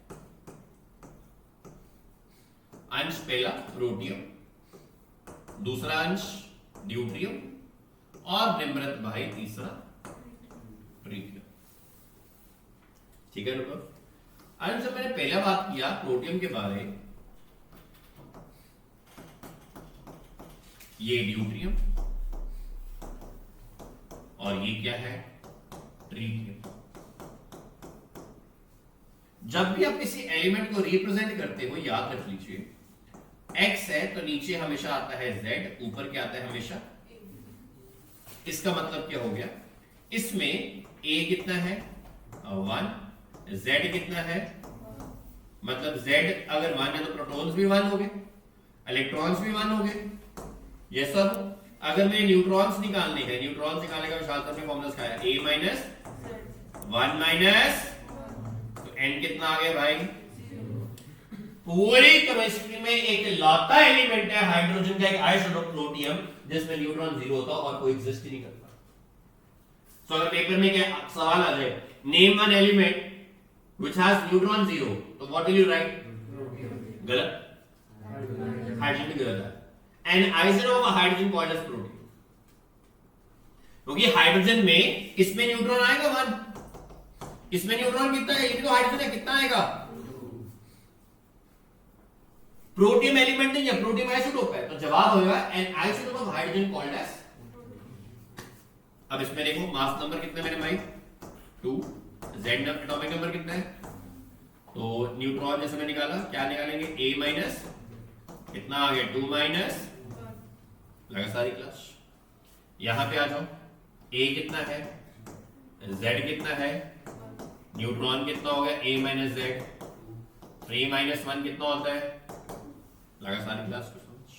अंश पहला प्रोटियम, दूसरा अंश ड्यूट्रियम और निम्रत भाई तीसरा ट्रिटियम। ठीक है लोगों? अंश जब मैंने पहला बात किया प्रोटियम के बारे, ये ड्यूट्रियम और ये क्या है? ट्रिटियम। जब भी आप किसी एलिमेंट को रिप्रेजेंट करते हो याद रख लीजिए, x है तो नीचे हमेशा आता है z, ऊपर क्या आता है? हमेशा। इसका मतलब क्या हो गया? इसमें a कितना है? 1, z कितना है? मतलब z अगर 1 है तो प्रोटॉन्स भी 1 हो गए, इलेक्ट्रॉन्स भी 1 हो गए। ये सब अगर मैं न्यूट्रॉन्स निकालने हैं, न्यूट्रॉन्स निकालने का विशाल तौर पे फॉर्मूला क्या है? a माइनस 1 माइनस, तो n कितना आ गया भाई? पूरी केमिस्ट्री में एक लौता एलिमेंट है हाइड्रोजन का, एक आइसोटोप प्रोटियम, जिसमें न्यूट्रॉन जीरो होता और कोई एग्जिस्ट ही नहीं करता। तो अगर पेपर में क्या सवाल आ जाए, name one element which has neutron zero, तो व्हाट विल यू राइट? गलत, हाइड्रोजन भी गलत है। An isotope of hydrogen called as protium, क्योंकि हाइड्रोजन में किसमें न्यूट्रॉन आएगा? 1। इसमें न्यूट्रॉन कितना है? ये तो हाइड्रोजन है, कितना आएगा? प्रोटियम एलिमेंट नहीं है, प्रोटियम आइसोटोप है, तो जवाब होगा an isotope of hydrogen called as. अब इसमें देखो मास नंबर कितना मेरे भाई? 2, z एटॉमिक नंबर कितना है? तो न्यूट्रॉन जैसे मैं निकाला, क्या निकालेंगे? a माइनस कितना आ गया? 2 माइनस, लगा सारी क्लास? यहां पे आ जाओ, a कितना है, z कितना है, न्यूट्रॉन कितना हो गया? a माइनस z, 3 माइनस 1 कितना होता है? लगा सारी क्लास को समझ?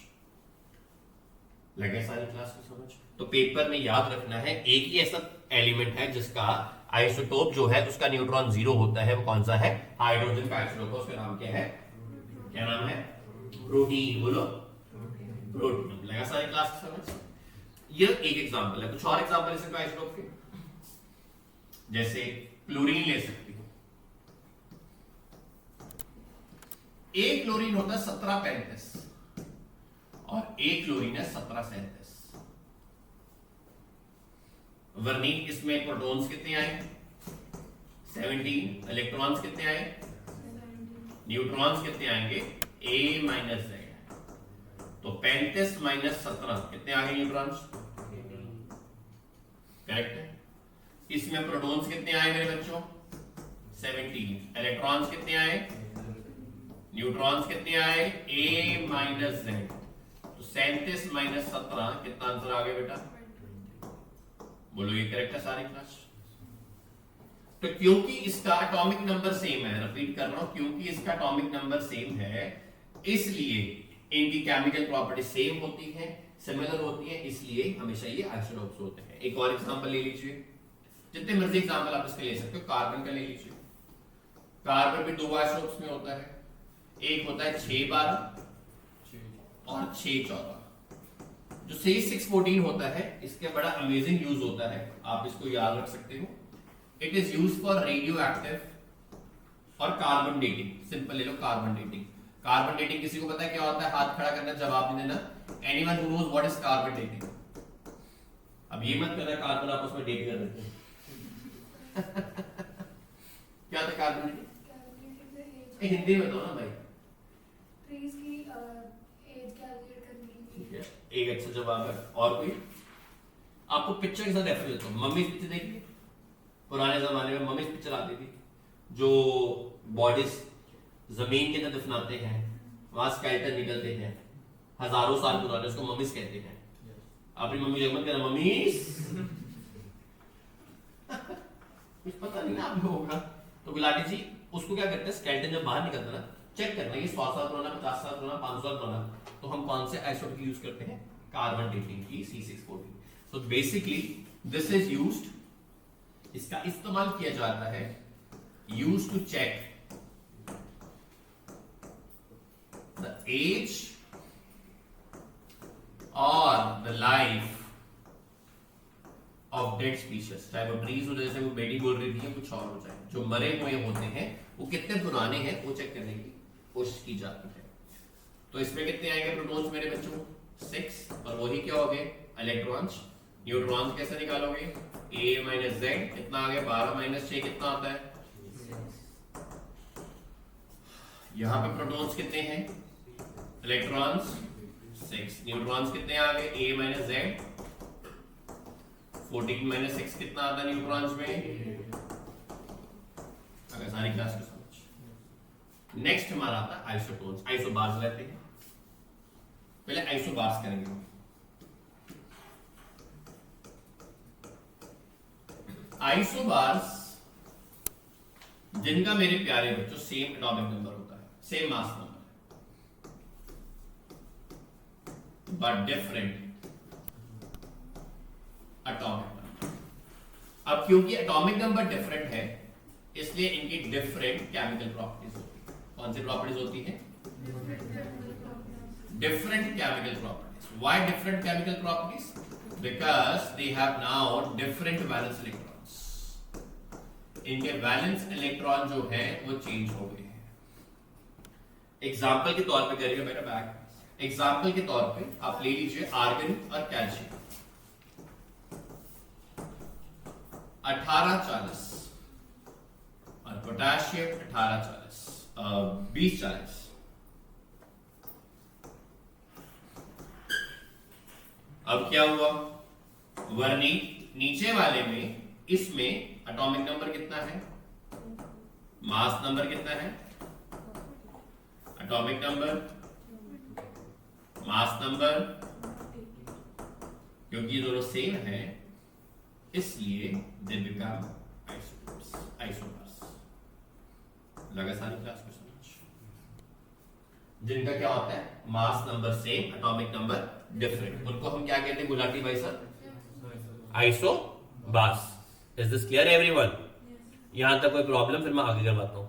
लगे सारी क्लास को समझ? तो पेपर में याद रखना है एक ही ऐसा एलिमेंट है जिसका आइसोटोप जो है उसका न्यूट्रॉन जीरो होता है। वो कौन सा है? हाइड्रोजन का आइसोटोप, उसका नाम क्या है? क्या नाम है? प्रोटीन। बोलो प्रोटीन। लगा सारी क्लास को समझ? ये एक एग्जांपल है। कुछ और एग्जांपल इसके आइसोटोप के, जैसे क्लोरीन ले सकते हो। एक क्लोरीन होता है 1735 और एक क्लोरीन है 1737। वर्निक इसमें प्रोटॉन्स कितने आए? 17। इलेक्ट्रॉन्स कितने आए? न्यूट्रॉन्स कितने आएंगे? a minus z। तो 35 माइनस 17 कितने आ गए न्यूट्रॉन्स? करेक्ट है। इसमें प्रोटॉन्स कितने आए मेरे बच्चों? 17। इलेक्ट्रॉन्स कितने आए? न्यूट्रॉन्स कितने आए? A minus Z। तो 37 माइनस 17 कितना आंसर आ गया बेटा? बोलो ये करेक्ट है सारी क्लास? तो क्योंकि इसका एटॉमिक नंबर सेम है, रिपीट कर रहा हूं, क्योंकि इसका एटॉमिक नंबर सेम है इसलिए इनकी केमिकल प्रॉपर्टी सेम होती है, सिमिलर होती है, इसलिए हमेशा ये आइसोटोप्स होते हैं। एक और एग्जांपल ले लीजिए, जितने मर्जी एग्जांपल आप इसके ले सकते हो। कार्बन का ले लीजिए। कार्बन भी 2 आइसोटोप्स में होता है, एक होता है 612 और 614। जो C614 होता है इसके बड़ा अमेजिंग यूज होता है, आप इसको याद रख सकते हो। It is use for radio active और कार्बन डेटिंग। सिंपल ले लो, कार्बन डेटिंग। कार्बन डेटिंग किसी को पता है क्या होता है? हाथ खड़ा करना, जवाब नहीं देना। Anyone who knows what is carbon dating? अब ये मत कहना कार्बन आपस में डेट कर देते हैं। क्या था कार्बन डेटिंग? हिंदी में बताओ ना भाई। ट्रीज की एज कैलकुलेट करने के लिए। एक अच्छा जवाब है। और कोई? आपको पिक्चर के साथ रेफर देता हूँ। मम्मी पिक्चर देखिए, पुराने जमाने में मम्मी पिक्चर आती थी, जो बॉडीज जमीन के अंदर दफनाते हैं, वहां स्केलेटन निकलते हैं, हजारों साल पुराने, उसको मम्मीज कहते हैं। अपनी मम्मी जगमत कहना मम्मीज। कुछ पता नहीं ना आप लोगों का। तो गुलाटी जी उसको क्या करते हैं, स्केलेटन जब बाहर निकलता है ना, चेक करना ये 100 साल पुराना, 50 साल पुराना, 500 साल पुराना, तो हम कौन से आइसोटोप यूज करते हैं? कार्बन डेटिंग की C614। So basically this is used, इसका इस्तेमाल किया जाता है used to check the age और the life of dead species. चाहे वो ट्रीज हो, जैसे वो बेटी बोल रही थी, या कुछ और हो जाए, जो मरे हुए होते हैं वो कितने पुराने हैं वो चेक करने की कोशिश की जाती है। तो इसमें कितने आएंगे प्रोटॉन्स मेरे बच्चों? 6। और वही क्या हो गए? इलेक्ट्रॉन्स। न्यूट्रॉन्स कैसे निकालोगे? A माइनस Z कितना आ गया? 12 माइनस 6 कितना आता है? यहां पे प्रोटॉन्स कितने हैं? इलेक्ट्रॉन्स 6। न्यूट्रॉन्स कितने आ गए? A minus Z। 14 माइनस 6 कितना आता है न्यूट्रॉन्स में? अगर सारी क्लास को समझ। नेक्स्ट हमारा आता है आइसोटोन्स। आइसोबार्स लेते हैं, पहले आइसोबार्स करेंगे। आइसोबार्स जिनका मेरे प्यारे बच्चों सेम एटॉमिक नंबर होता है, same mass number, but different atomic number. अब क्योंकि एटॉमिक नंबर डिफरेंट है इसलिए इनकी डिफरेंट केमिकल प्रॉपर्टीज होती है। कौन सी प्रॉपर्टीज होती है? Different chemical properties. Why different chemical properties? Because they have now different valence electrons. इनके वैलेंस इलेक्ट्रॉन जो है वो चेंज हो गए हैं। एग्जाम्पल के तौर पे करिएगा मेरा बैक। एग्जाम्पल के तौर पे आप ले लीजिए आर्गन और कैल्शियम। 1840 और पोटेशियम 1840, 2040। अब क्या हुआ? वर्नी नीचे वाले में, इसमें एटॉमिक नंबर कितना है? मास नंबर कितना है? एटॉमिक नंबर, मास नंबर, क्योंकि ये दोनों सेम है इसलिए दे बिकम आइसोमर्स। लगा सारी क्लास को समझ? जिनका क्या होता है? Mass number same, atomic number different, उनको हम क्या कहते हैं गुलाटी भाई sir? Isobars. Is this clear everyone? यहां तक कोई प्रॉब्लम? फिर मैं आगे करवाता हूं।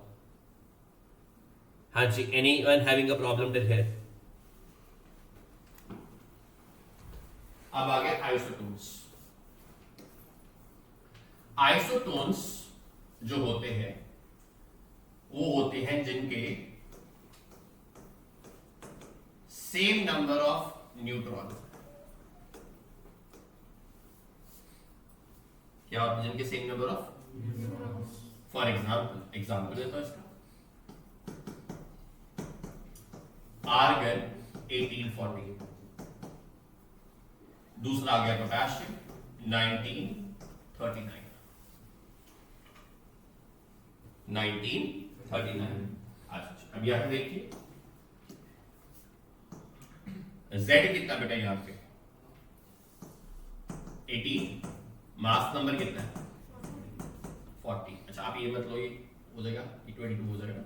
हाँ जी, anyone having a problem till here? अब आ गया आइसोटोन्स। आइसोटोन्स जो होते हैं वो होते हैं जिनके सेम नंबर ऑफ न्यूट्रॉन। क्या होता है जिनके same number of? For example देता हूं इसका। आर्गन 1848। दूसरा आ गया पोटेशियम 1939। 1939। अच्छा अब यहां देखिए Z कितना बेटा यहां पे 18, मास नंबर कितना है 40। अच्छा आप ये मत लो, ये हो जाएगा 22 हो जाएगा,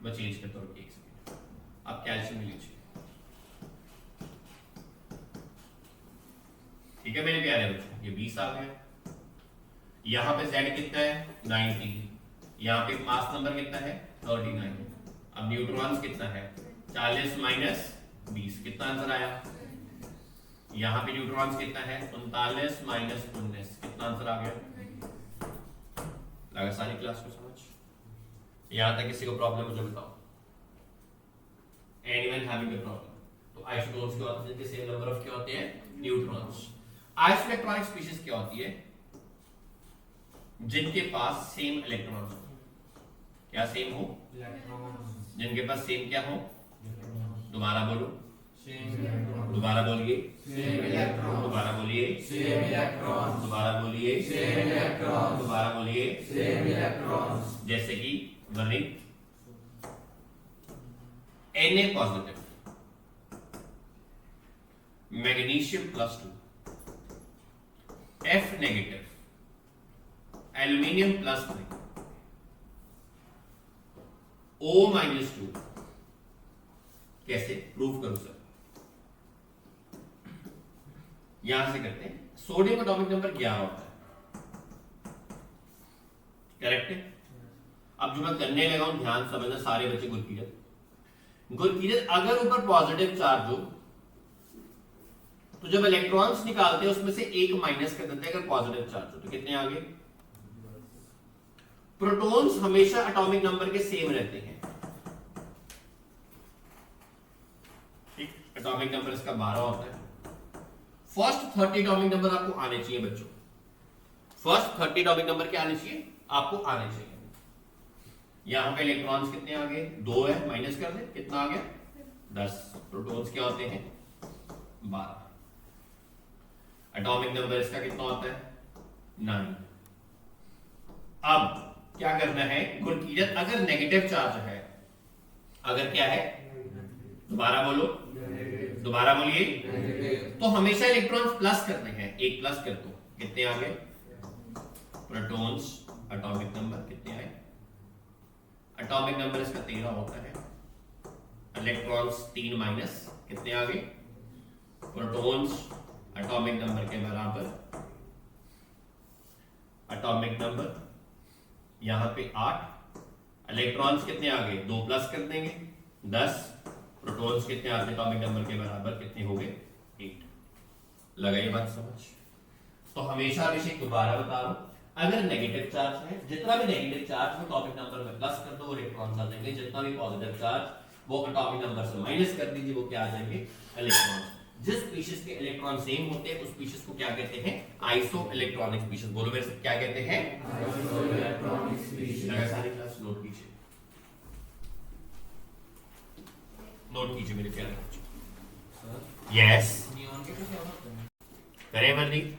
मैं चेंज करता हूँ एक सेकंड। आप कैल्शियम लीजिए, ठीक है मेरे प्यारे बच्चों, ये 20 आ गया। यहां पे Z कितना है 19, यहां पे मास नंबर कितना है 39। अब न्यूट्रॉन्स कितना है 40 माइनस 20, कितना आंसर आया। यहां पे न्यूट्रॉन्स कितना है 39 माइनस 19, कितना आंसर आ गया। लगा सारी क्लास को समझ। यहां तक किसी को प्रॉब्लम मुझे बताओ, एनीवन हैविंग अ प्रॉब्लम। तो आइसोटोन्स क्या होते हैं जिनके सेम नंबर ऑफ क्या होते हैं न्यूट्रॉन्स। आइसोइलेक्ट्रॉनिक स्पीशीज क्या होती है जिनके पास सेम इलेक्ट्रॉन्स हो। क्या सेम हो, जिनके पास सेम क्या हो, दोबारा बोलो, दोबारा बोलिए, दोबारा बोलिए, दोबारा बोलिए, दोबारा बोलिए। जैसे कि वनिक Na positive, magnesium +2, F negative, aluminium +3, O-2। कैसे प्रूव करूं सर, यहां से करते हैं। सोडियम एटॉमिक नंबर 11 होता है, करेक्ट है। अब जो मैं करने लगा हूं ध्यान समझना सारे बच्चे, गुरकीरत अगर ऊपर पॉजिटिव चार्ज हो तो जब इलेक्ट्रॉन्स निकालते हैं उसमें से एक माइनस कर देते हैं अगर पॉजिटिव चार्ज हो तो कितने आगे। प्रोटॉन्स हमेशा एटॉमिक नंबर के सेम रहते हैं, ठीक, एटॉमिक नंबर इसका 12 होता है। फर्स्ट 30 एटॉमिक नंबर आपको आने चाहिए बच्चों, फर्स्ट 30 एटॉमिक नंबर क्या आने चाहिए आपको आने चाहिए। यहां पे इलेक्ट्रॉन्स कितने आ गए 2 है, माइनस कर दे, कितना आ गया 10। प्रोटॉन्स क्या होते हैं 12। एटॉमिक नंबर इसका कितना होता है 9। अब क्या करना है गुरकीरत, अगर नेगेटिव चार्ज है, अगर क्या है दोबारा बोलो, दोबारा बोलिए, तो हमेशा इलेक्ट्रॉन्स प्लस करने हैं, एक प्लस कर दो, कितने आ गए प्रोटॉन्स। एटॉमिक नंबर कितने आए, एटॉमिक नंबर इसका 13 होता है। इलेक्ट्रॉन्स 3 माइनस, कितने आ गए प्रोटॉन्स एटॉमिक नंबर के बराबर। एटॉमिक नंबर यहां पे 8, इलेक्ट्रॉन्स कितने आ गए 2 प्लस कर देंगे 10, प्रोटॉन्स कितने आ गए एटॉमिक नंबर के बराबर, कितने हो गए 8। लगाइए बात समझ। तो हमेशा विषय दोबारा बता रहा हूं, अगर नेगेटिव चार्ज है, जितना भी नेगेटिव चार्ज वो एटॉमिक नंबर में प्लस कर दो, वो इलेक्ट्रॉन आ जाएंगे। जितना भी पॉजिटिव चार्ज वो एटॉमिक नंबर से माइनस कर दीजिए, वो क्या आ जाएंगे इलेक्ट्रॉन। जिस स्पीशीज के इलेक्ट्रॉन सेम होते हैं उस स्पीशीज को क्या कहते हैं आइसो इलेक्ट्रॉनिक स्पीशीज। बोलो मेरे से क्या कहते हैं आइसो इलेक्ट्रॉनिक स्पीशीज। अगर सारी क्लास नोट कीजिए, नोट कीजिए मेरे प्यारे बच्चों। यस नियॉन के तो क्या होता है, करे वर्दी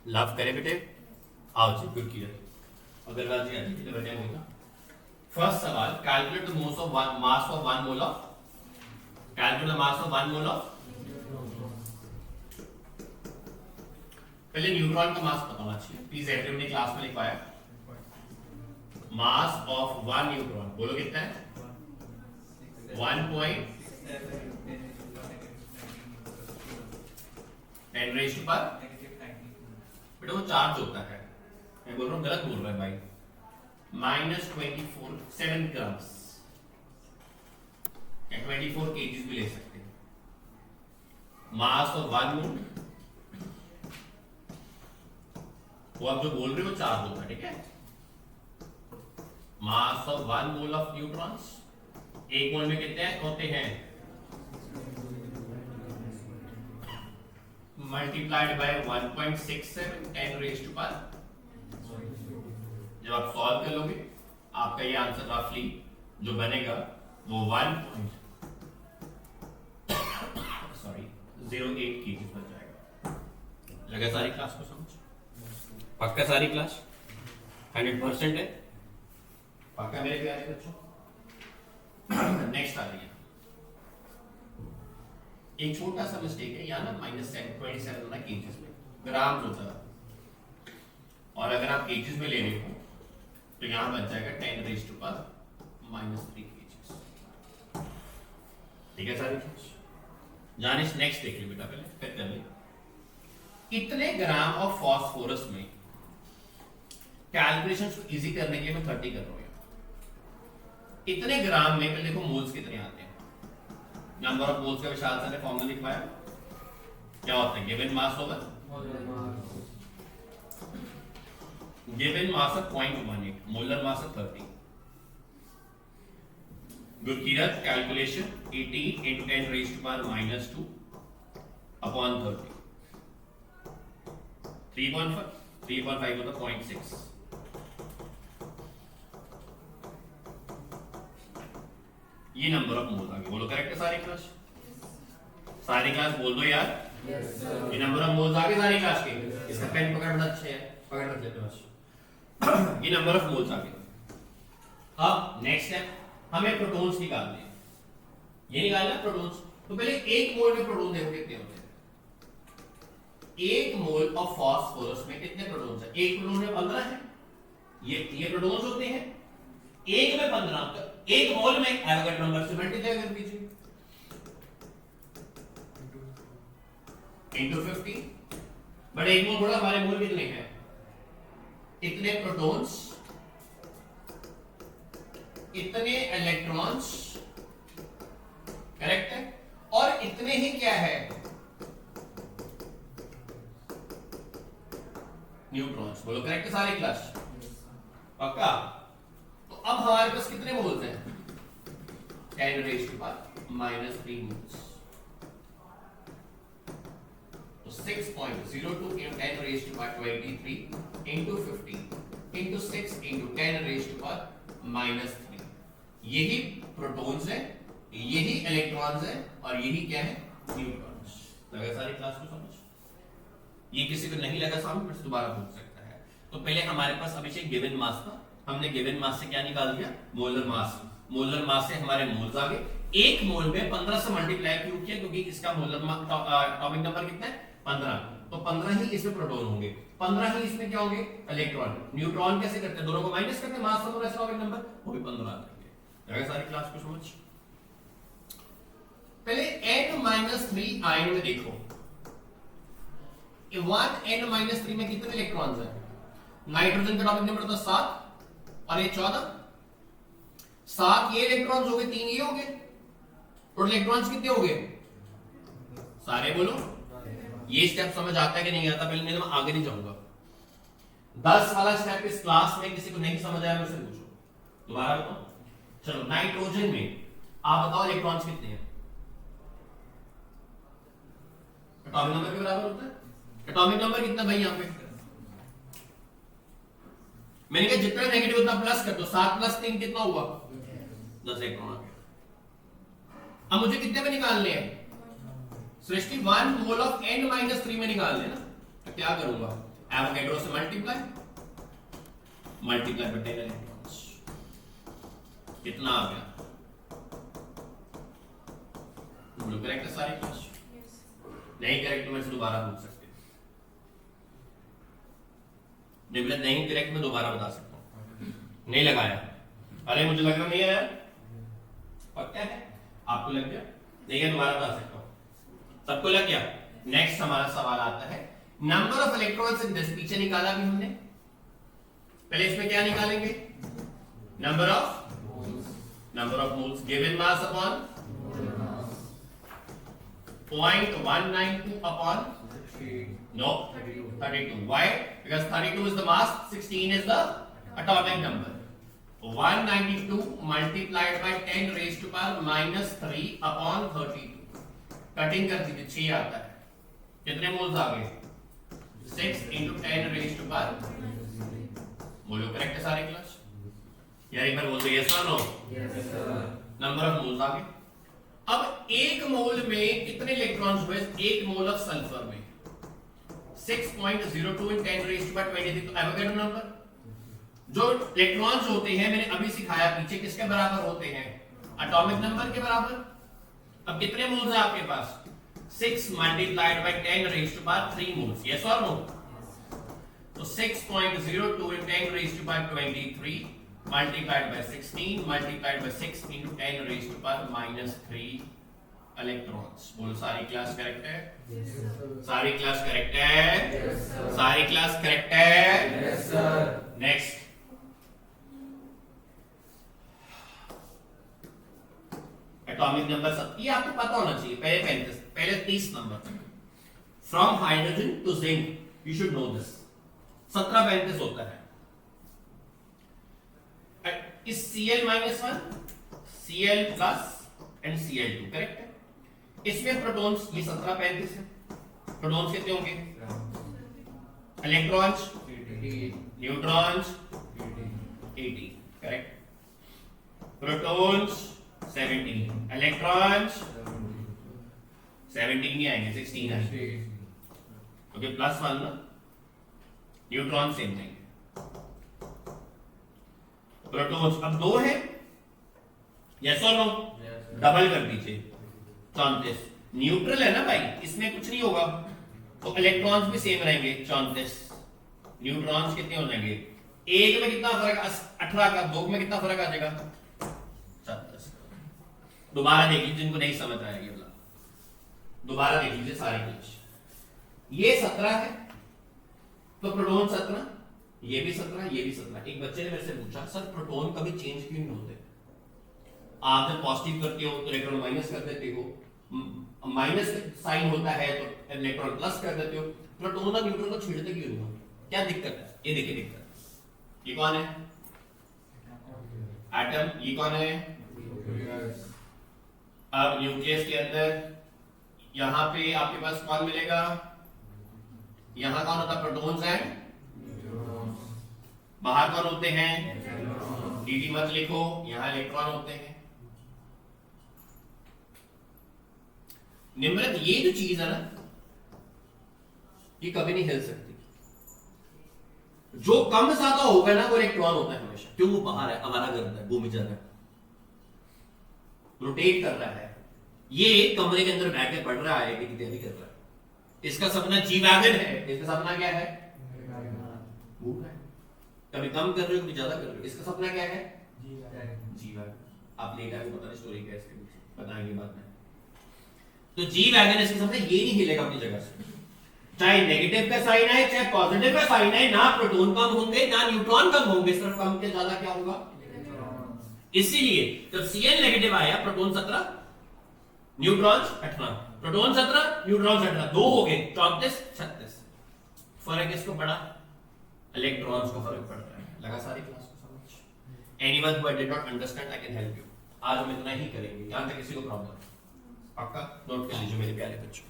लव करे बेटे, आओ जी गुड किया। अगर राजी आती है बेटे होगा। फर्स्ट सवाल, calculate the mass of 1 mole of, calculate the mass of 1 mole of. पहले न्यूट्रॉन का मास पता होना चाहिए, प्लीज एवरीवन ने क्लास में लिखवाया मास ऑफ 1 न्यूट्रॉन। बोलो कितना है 1.10 रेज़ टू पावर, बेटा वो चार्ज होता है, मैं बोल रहा हूँ गलत बोल रहा है भाई, -24 7 ग्राम्स या 24 केजीज भी ले सकते हैं। मास ऑफ 1 मोल, वो आप जो बोल रहे हो चार्ज होता है, ठीक है। Mass of 1 mole of neutrons, 1 mole में कितने होते हैं multiplied by 1.67 10 raise to power. जब आप सॉल्व कर लोगे आपका ये आंसर रफली जो बनेगा वो 1.67 08 kg बन जाएगा। लगा सारी क्लास को समझ? पक्का सारी क्लास 100% है? पक्का मेरे प्यारे बच्चों? नेक्स्ट आ रही है एक छोटा सा मिस्टेक है यहाँ ना -27 होना केजेस में, ग्राम होता है, और अगर आप केजेस में ले रहे हो तो यहाँ बच जाएगा 10⁻³ केजेस। ठीक है सारी चीज जानिश नेक्स्ट देख लो बेटा, पहले फिर कर ले। इतने ग्राम ऑफ फॉस्फोरस में कैलकुलेशंस को इजी करने के लिए मैं 30 कर रहा हूँ। इतने ग्राम में पहले देखो मोल्स कितने आते हैं। नंबर ऑफ मोल्स का विशाल सर ने फॉर्मूला लिखवाया, क्या होता है? Given mass over given mass of 0.18, molar mass of 30। Gurkirat calculation 18 into 10⁻⁻² upon 30, 3.5 होता 0.6। ये नंबर ऑफ मोल्स आ गए। बोलो करेक्ट है सारी क्लास? सारी क्लास बोल दो यार। ये नंबर ऑफ मोल्स आ गए सारी क्लास के। इसका पेन पकड़ना अच्छे है, पकड़ रख लेते बस। ये नंबर ऑफ मोल्स आ गए। अब नेक्स्ट है हमें प्रोटॉन्स निकालने हैं। ये निकालना प्रोटॉन्स। तो पहले एक मोल में प्रोटॉन देखो कितने होते हैं। एक मोल ऑफ फास्फोरस में कितने प्रोटॉन्स है? एक प्रोटॉन में 15 है। ये प्रोटॉन्स होते हैं। एक में 15, एक मोल में एवोगाड्रो नंबर से मल्टीप्लाई कर दीजिए into 50। बट एक मोल थोड़ा, हमारे मोल कितने हैं? इतने प्रोटॉन्स, इतने इलेक्ट्रॉन्स, करेक्ट है, और इतने ही क्या है? न्यूट्रॉन्स। बोलो करेक्ट है सारी क्लास? पक्का? तो अब हमारे पास कितने मोल्स हैं? 10⁻³ मोल्स। तो 6.02 into 10⁻23 into 50 into 6 into 10⁻³ यही प्रोटॉन्स है, यही इलेक्ट्रॉन्स है, और यही क्या है? न्यूट्रॉन्स। लगा सारी क्लास को समझ? ये किसी को नहीं लगा समझ फिर से दोबारा पूछ सकता है। तो पहले हमारे पास हमेशा गिवन मास था, हमने गिवन मास से क्या निकाल दिया? Molar mass. मोलर मास से हमारे मोल्स आ गए। एक मोल में 15 से मल्टीप्लाई क्यों किया? क्योंकि इसका मोलर एटॉमिक नंबर कितना है? 15। तो 15 ही इसमें प्रोटॉन होंगे, 15 ही इसमें क्या होंगे? इलेक्ट्रॉन। न्यूट्रॉन कैसे करते हैं? दोनों को माइनस करते हैं, मास नंबर एटॉमिक नंबर, वो भी 15 आ जाएंगे। लगा सारी क्लास को समझ? पहले n-3 आयन में देखो, 1n-3 में कितने इलेक्ट्रॉन्स हैं? नाइट्रोजन का एटॉमिक नंबर था 7 और ये 14। 7 ये इलेक्ट्रॉन्स हो गए, 3 ये हो गए, और इलेक्ट्रॉन्स कितने हो गए? सारे बोलो। ये स्टेप समझ आता है कि नहीं आता? पहले मैं आगे नहीं जाऊंगा। 10 वाला स्टेप इस क्लास में किसी को नहीं समझ आया मुझसे पूछो, दोबारा बताओ। चलो नाइट्रोजन में आप बताओ इलेक्ट्रॉन्स कितने हैं? एटॉमिक नंबर के बराबर होता है। एटॉमिक नंबर कितना भाई यहां पे? मैंने कहा जितना नेगेटिव उतना प्लस कर दो। 7 + 3 कितना हुआ? 10 इलेक्ट्रॉन आ गया। अब मुझे कितने में निकालने हैं? सृष्टि 1 मोल ऑफ n-3 में निकालने ना। तो क्या करूंगा? एवोगाड्रो से मल्टीप्लाई बाय 10 इलेक्ट्रॉन्स। कितना आ गया? बोलो करेक्ट है सारी क्लास? नहीं करेक्ट तो मैं दोबारा पूछ सकते हैं। नहीं करेक्ट मैं दोबारा बता सकता हूं। नहीं लगाया? अरे मुझे लग रहा नहीं है यार। पक्का है? आपको लग गया? नहीं है, दोबारा बता सकता हूं। सबको लग गया? नेक्स्ट हमारा सवाल आता है number of electrons in this. पीछे निकाला भी हमने, पहले इसमें क्या निकालेंगे? Number of moles given mass upon 0.192 upon 32. Why? Because 32 is the mass, 16 is the atomic number. 192 multiplied by 10⁻³ upon 32. Cutting कर दीजिए, 6 आता है। कितने मोल्स आ गए? 6 into 10⁻⁻। बोलो करेक्ट है सारी क्लास? यार एक बार बोल दो यस और नो। नंबर ऑफ मोल्स आ गए। अब एक मोल में कितने इलेक्ट्रॉन्स हुए? एक मोल ऑफ सल्फर में 6.02 इन 10 रेज़ टू पावर 23। तो एवोगैड्रो नंबर जो इलेक्ट्रॉन्स होते हैं मैंने अभी सिखाया पीछे किसके बराबर होते हैं? एटॉमिक नंबर के बराबर। अब कितने मोल्स है आपके पास? 6 multiplied by 10 raise to power 3 moles. Yes और नो? तो 6.02 in 10 raise to power 23 multiplied by 16 multiplied by 6 into 10 raised to power minus 3 electrons। बोलो सारी क्लास करेक्ट है? Yes, sir. सारी क्लास करेक्ट है? Yes, sir. सारी क्लास करेक्ट है? Yes, sir. Next atomic number सब ये आपको पता होना चाहिए। पहले 30 number from hydrogen to zinc you should know this. 17 होता है। इस Cl-1 Cl plus and Cl2 correct है। इसमें प्रोटॉन्स ये 17 है। प्रोटॉन्स कितने होंगे? Electrons neutrons 80 correct. Protons 17 electrons 17 नहीं आएंगे 16 आएंगे। ओके प्लस 1 ना। Neutron same thing. प्रोटॉन्स अब 2 है। यस और नो? डबल कर दीजिए 34। न्यूट्रल है ना भाई, इसमें कुछ नहीं होगा तो इलेक्ट्रॉन्स भी सेम रहेंगे 34। न्यूट्रॉन्स कितने हो जाएंगे? एक में कितना फर्क? 18 का। 2 में कितना फर्क आ जाएगा? 37। दोबारा देख लीजिए जिनको नहीं समझ आएगी दोबारा देख लीजिए सारे क्लास। ये 17 है तो प्रोटॉन 17, ये भी 17, ये भी 17। एक बच्चे ने मेरे से पूछा सर प्रोटॉन कभी चेंज क्यों नहीं होते? आप जब पॉजिटिव करते हो तो इलेक्ट्रॉन माइनस कर देते हो, माइनस साइन होता है तो इलेक्ट्रॉन प्लस कर देते हो। प्रोटॉन और न्यूट्रॉन को छेड़ते क्यों नहीं हो? क्या दिक्कत है? ये देखिए दिक्कत। ये कौन है? एटम। ये कौन है? अब न्यूक्लियस के अंदर यहां पे आपके पास कौन मिलेगा? यहां कौन होता? प्रोटॉन्स एंड बाहर कौन होते हैं? डी मत लिखो, यहां इलेक्ट्रॉन होते हैं। निम्रत ये जो चीज है ना ये कभी नहीं हिल सकती। जो कम ज्यादा होगा ना वो इलेक्ट्रॉन होता है हमेशा। क्यों? वो बाहर है, हमारा गर्द है, घूम जा रहा है, रोटेट कर रहा है। ये कमरे के अंदर बैठ के पढ़ रहा है कि तैयारी कर रहा है। इसका सपना जी वैगन है। इसका सपना क्या है? घूम रहा है। कभी कम कर रहे हो कभी ज्यादा कर रहे हो। इसका सपना क्या है? G wagon. आप लेट आगे पता नहीं स्टोरी क्या है इसके पीछे, बताएंगे बाद में। तो जी वैगन इसके सपना ये नहीं हिलेगा अपनी जगह से। चाहे नेगेटिव का साइन है चाहे पॉजिटिव का साइन है, ना प्रोटॉन कम होंगे ना न्यूट्रॉन कम होंगे, सिर्फ कम के ज्यादा क्या होगा? इसीलिए जब Cl नेगेटिव आया प्रोटॉन 17 न्यूट्रॉन्स 18, प्रोटॉन 17 न्यूट्रॉन्स 18, 2 हो गए 34 36। फर्क किसको पड़ा? इलेक्ट्रॉन्स को फर्क पड़ता है। लगा सारी क्लास को समझ? Anyone who did not understand I can help you. आज हम इतना ही करेंगे, यहां तक किसी को प्रॉब्लम? पक्का नोट कर लीजिए मेरे प्यारे बच्चों।